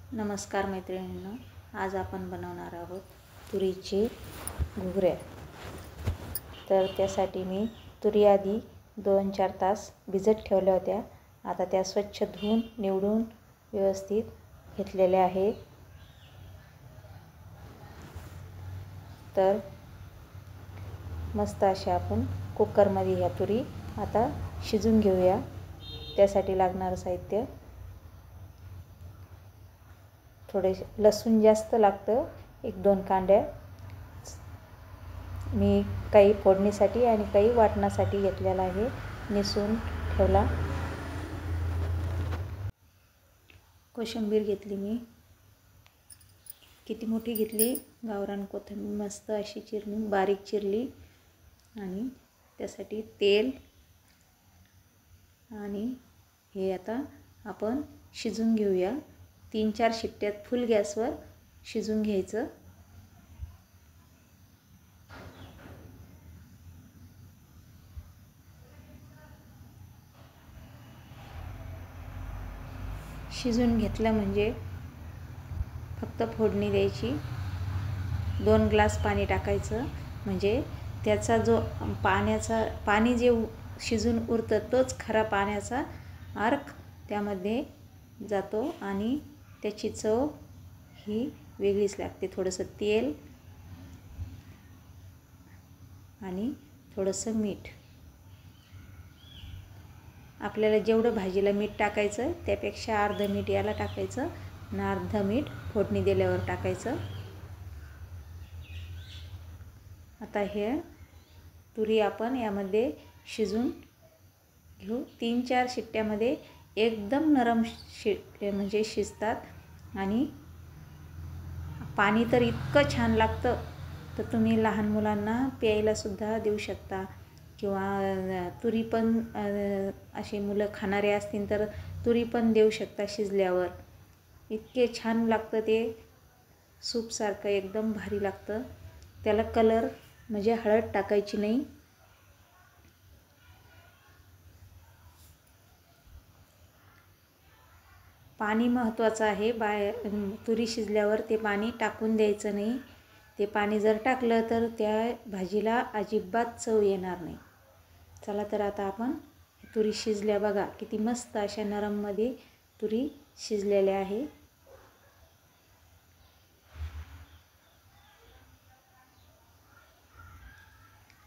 नमस्कार मैत्रिणींनो, आज आपण बनवणार आहोत तुरीची घुगऱ्या। तर त्यासाठी मी तुरी आधी 2-4 तास भिजत ठेवल्या होत्या। आता त्या स्वच्छ धुवून निवडून व्यवस्थित घेतलेल्या आहेत। तर मस्त अशा आपण कुकरमध्ये ह्या तुरी आता शिजून घेऊया। त्यासाठी लागणारे साहित्य थोडे लसूण जास्त लागतं, 1-2 कांड्या मी काही फोडणीसाठी आणि काही वाटण्यासाठी घेतलेला आहे, निसून ठेवला। कोशिंबीर घेतली मी, किती मोठी घेतली, गावरान कोथिंबीर मस्त अशी चिरली, बारीक चिरली। आणि त्यासाठी तेल आणि हे आता आपण शिजून घेऊया। 3-4 शिट्ट्यात फुल गॅसवर शिजून घ्यायचं। शिजून घेतलं म्हणजे फक्त फोडणी द्यायची। 2 ग्लास पाणी टाकायचं, म्हणजे त्याचा जो पाणी जे शिजून उरतं तोच खरा पाण्याचा अर्क त्यामध्ये जातो आणि त्याची चव ही वेगळीच लागते। थोडंसं तेल आणि थोडंसं मीठ, आपल्याला जेवढं भाजीला मीठ टाकायचं त्यापेक्षा अर्ध मीठ याला टाकायचं आणि अर्ध मीठ फोडणी दिल्यावर टाकायचं। आता हे तुरी आपण यामध्ये शिजून घेऊ। 3-4 शिट्ट्यामध्ये एकदम नरम म्हणजे शिजतात आणि पाणी तर इतकं छान लागतं, तर तुम्ही लहान मुलांना प्यायला सुद्धा देऊ शकता किंवा तुरी पण अशी मुलं खाणारे असतील तर तुरी पण देऊ शकता शिजल्यावर। इतके छान लागतं ते, सूपसारखं एकदम भारी लागतं। त्याला कलर म्हणजे हळद टाकायची नाही। पाणी महत्त्वाचं आहे, तुरी शिजल्यावर ते पाणी टाकून द्यायचं नाही। ते पाणी जर टाकलं तर त्या भाजीला अजिबात चव येणार नाही। चला तर आता आपण तुरी शिजल्या बघा, किती मस्त अशा नरममध्ये तुरी शिजलेल्या आहे।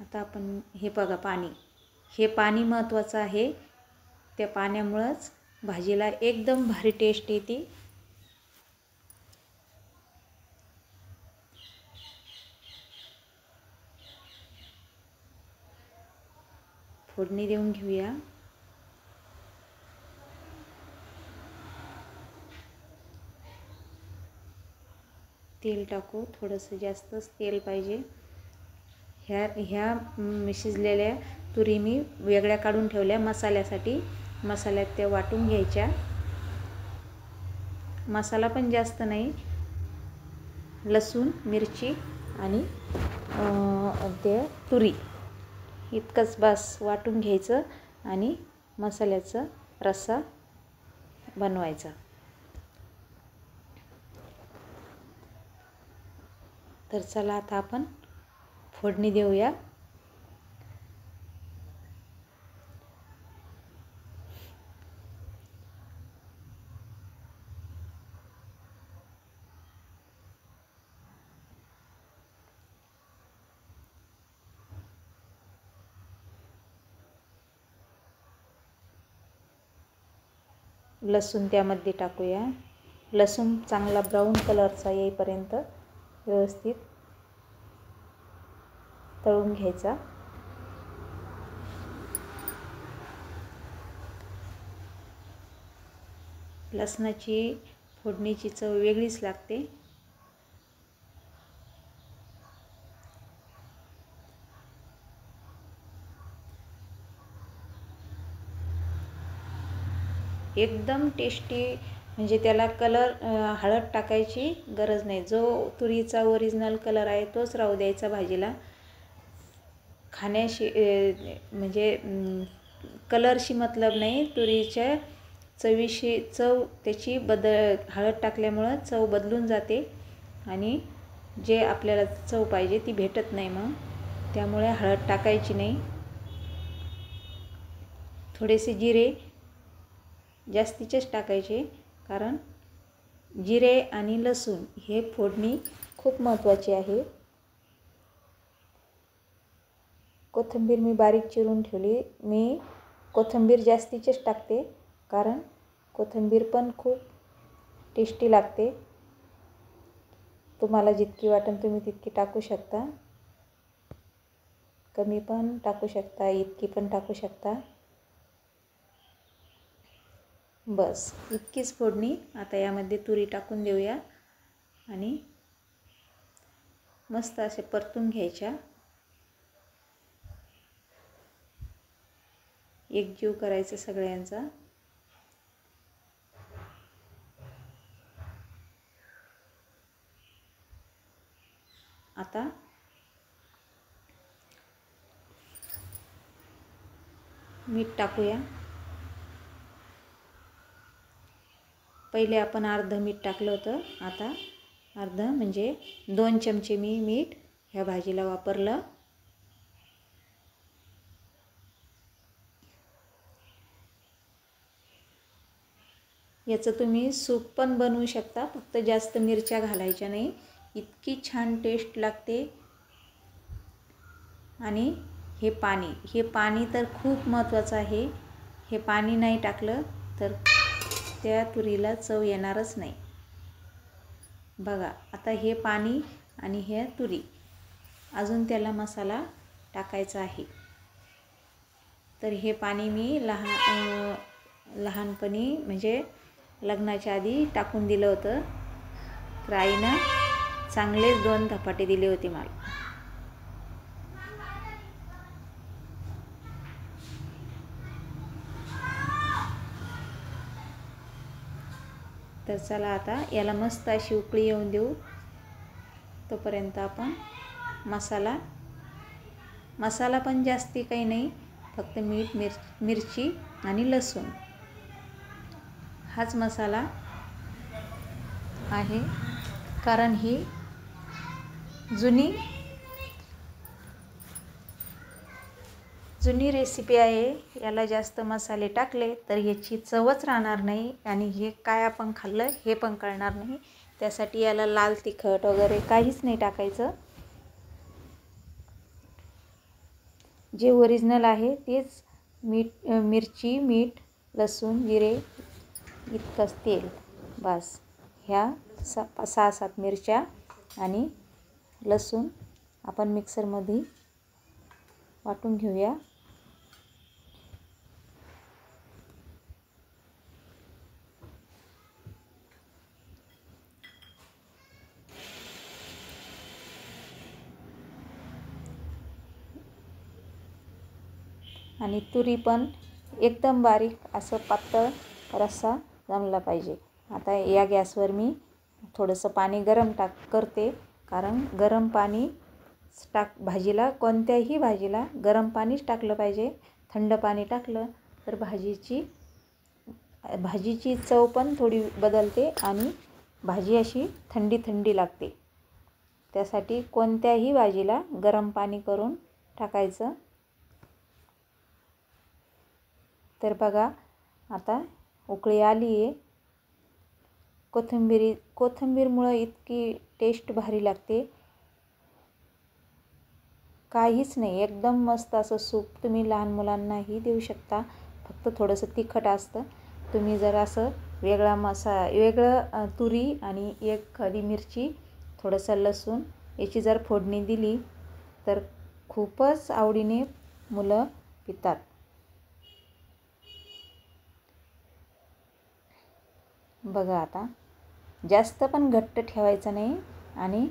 आता आपण हे बघा हे पाणी महत्त्वाचं आहे। त्या पाण्यामुळेच भाजीला एकदम भारी टेस्ट येते। फोडणी देऊन घेऊया। तेल टाकू, थोडंसं जास्तच तेल पाहिजे। ह्या शिजलेल्या तुरी मी वेगळ्या काढून ठेवल्या मसाल्यासाठी। मसाल्यात त्या वाटून घ्यायच्या। मसाला पण जास्त नाही, लसूण, मिरची आणि ते तुरी इतकंच बस वाटून घ्यायचं आणि मसाल्याचा रस्सा बनवायचा। तर चला आता आपण फोडणी देऊया। लसूण त्यामध्ये टाकूया। लसूण चांगला ब्राऊन कलरचा येईपर्यंत व्यवस्थित तळून घ्यायचा। लसणाची फोडणीची चव वेगळीच लागते। एकदम टेस्टी, म्हणजे त्याला कलर हळद टाकायची गरज नाही। जो तुरीचा ओरिजिनल कलर आहे तोच राहू द्यायचा भाजीला। खाण्याशी म्हणजे कलरशी मतलब नाही, तुरीच्या चव त्याची हळद टाकल्यामुळं चव बदलून जाते आणि जे आपल्याला चव पाहिजे ती भेटत नाही मग. त्यामुळे हळद टाकायची नाही. थोडेसे जिरे जास्तीचेच टाकायचे, कारण जिरे आणि लसूण हे फोडणी खूप महत्त्वाची आहे. कोथिंबीर मी बारीक चिरून ठेवली. मी कोथिंबीर जास्तीचीच टाकते, कारण कोथिंबीर पण खूप टेस्टी लागते. तुम्हाला जितकी वाटेल तुम्ही तितकी टाकू शकता. कमी पण टाकू शकता, इतकी पण टाकू शकता. बस इतकीच फोडणी. आता यामध्ये तुरी टाकून देऊया आणि मस्त असे परतून घ्यायच्या. एकजीव करायचं सगळ्यांचा. आता मीठ टाकूया. पहिले आपण अर्ध मीठ टाकलं होतं, आता अर्ध म्हणजे 2 चमचे मी मीठ ह्या भाजीला वापरलं. याचं तुम्ही सूप पण बनवू शकता, फक्त जास्त मिरच्या घालायच्या नाही. इतकी छान टेस्ट लागते. आणि हे पाणी तर खूप महत्त्वाचं आहे. हे पाणी नाही टाकलं तर त्या तुरीला चव येणारच नाही. बघा आता हे पाणी आणि हे तुरी, अजून त्याला मसाला टाकायचा आहे. तर हे पाणी मी लहानपणी म्हणजे लग्नाच्या आधी टाकून दिलं होतं. तर आईनं चांगलेच 2 धपाटे दिले होते मला. तर चला आता याला मस्त अशी उकळी येऊन देऊ. तोपर्यंत आपण मसाला पण जास्ती काही नाही, फक्त मीठ, मिरची आणि लसूण हाच मसाला आहे. कारण ही जुनी रेसिपी आहे. याला जास्त मसाले टाकले तर याची चवच राहणार नाही आणि हे काय आपण खाल्लं हे पण कळणार नाही. त्यासाठी याला लाल तिखट वगैरे काहीच नाही टाकायचं. जे ओरिजिनल आहे तेच मिरची, मीठ, लसूण, जिरे, इतकंच तेल. बस ह्या 6-7 मिरच्या आणि लसूण आपण मिक्सरमध्ये वाटून घेऊया. आणि तुरी पण एकदम बारीक असं पातळ रस्सा जमला पाहिजे. आता या गॅसवर मी थोडंसं पाणी गरम करते, कारण गरम पाणी भाजीला, कोणत्याही भाजीला गरम पाणीच टाकलं पाहिजे. थंड पाणी टाकलं तर भाजीची चव पण थोडी बदलते आणि भाजी अशी थंडी थंडी लागते. त्यासाठी कोणत्याही भाजीला गरम पाणी करून टाकायचं. तर बघा आता उकळी आली आहे. कोथिंबीरमुळं इतकी टेस्ट भारी लागते. काहीच नाही, एकदम मस्त असं सूप तुम्ही लहान मुलांनाही देऊ शकता. फक्त थोडंसं तिखट असतं. तुम्ही जर असं वेगळं तुरी आणि एक खडी मिरची, थोडंसं लसूण याची जर फोडणी दिली तर खूपच आवडीने मुलं पितात. बघा आता जास्त पण घट्ट ठेवायचं नाही आणि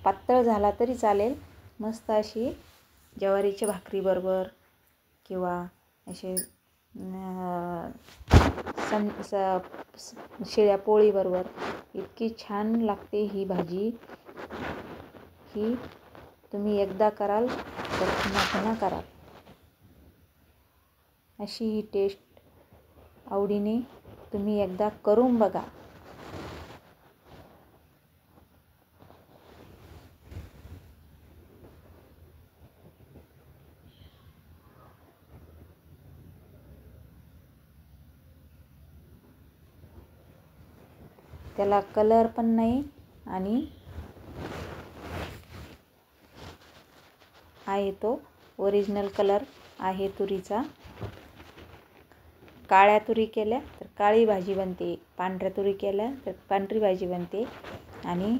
पातळ झाला तरी चालेल. मस्त अशी ज्वारीच्या भाकरीबरोबर किंवा असे शिळ्या पोळीबरोबर इतकी छान लागते ही भाजी. ही तुम्ही एकदा कराल तर पुन्हा कराल. अशी ही टेस्ट आवडीने तुम्ही एकदा करून बघा. त्याला कलर पण नाही आणि आहे तो ओरिजिनल कलर आहे तुरीचा. काळ्या तुरी केल्या तर काळी भाजी बनते, पांढऱ्या तुरी केल्या तर पांढरी भाजी बनते आणि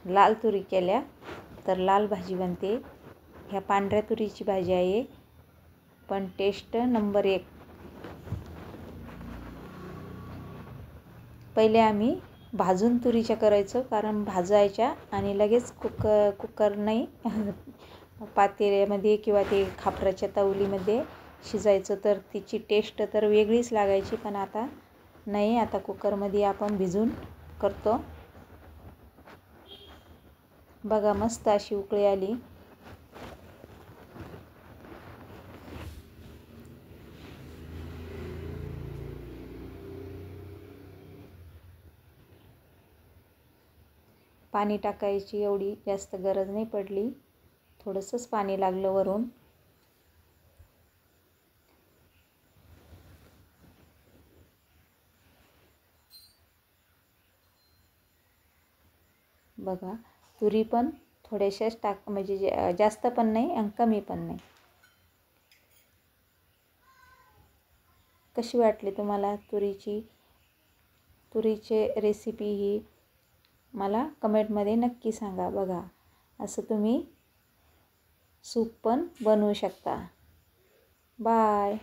लाल तुरी केल्या तर लाल भाजी बनते. ह्या पांढऱ्या तुरीची भाजी आहे पण टेस्ट नंबर 1. पहिले आम्ही भाजून तुरीच्या करायचो, कारण भाजायच्या आणि लगेच कुकर नाही पातेल्यामध्ये किंवा ते खापराच्या तवलीमध्ये शिजायचं, तर तिची टेस्ट तर वेगळीच लागायची. पण आता नाही, आता कुकरमध्ये आपण भिजून करतो. बघा मस्त अशी उकळी आली. पाणी टाकायची एवढी जास्त गरज नाही पडली, थोडंसंच पाणी लागलं वरून. बघा तुरी पण थोड्याशाच म्हणजे जास्त पण नाही आणि कमी पण नाही. कशी वाटली तुम्हाला तुरीची रेसिपी ही मला कमेंटमध्ये नक्की सांगा. बघा असं तुम्ही सूप पण बनवू शकता. बाय.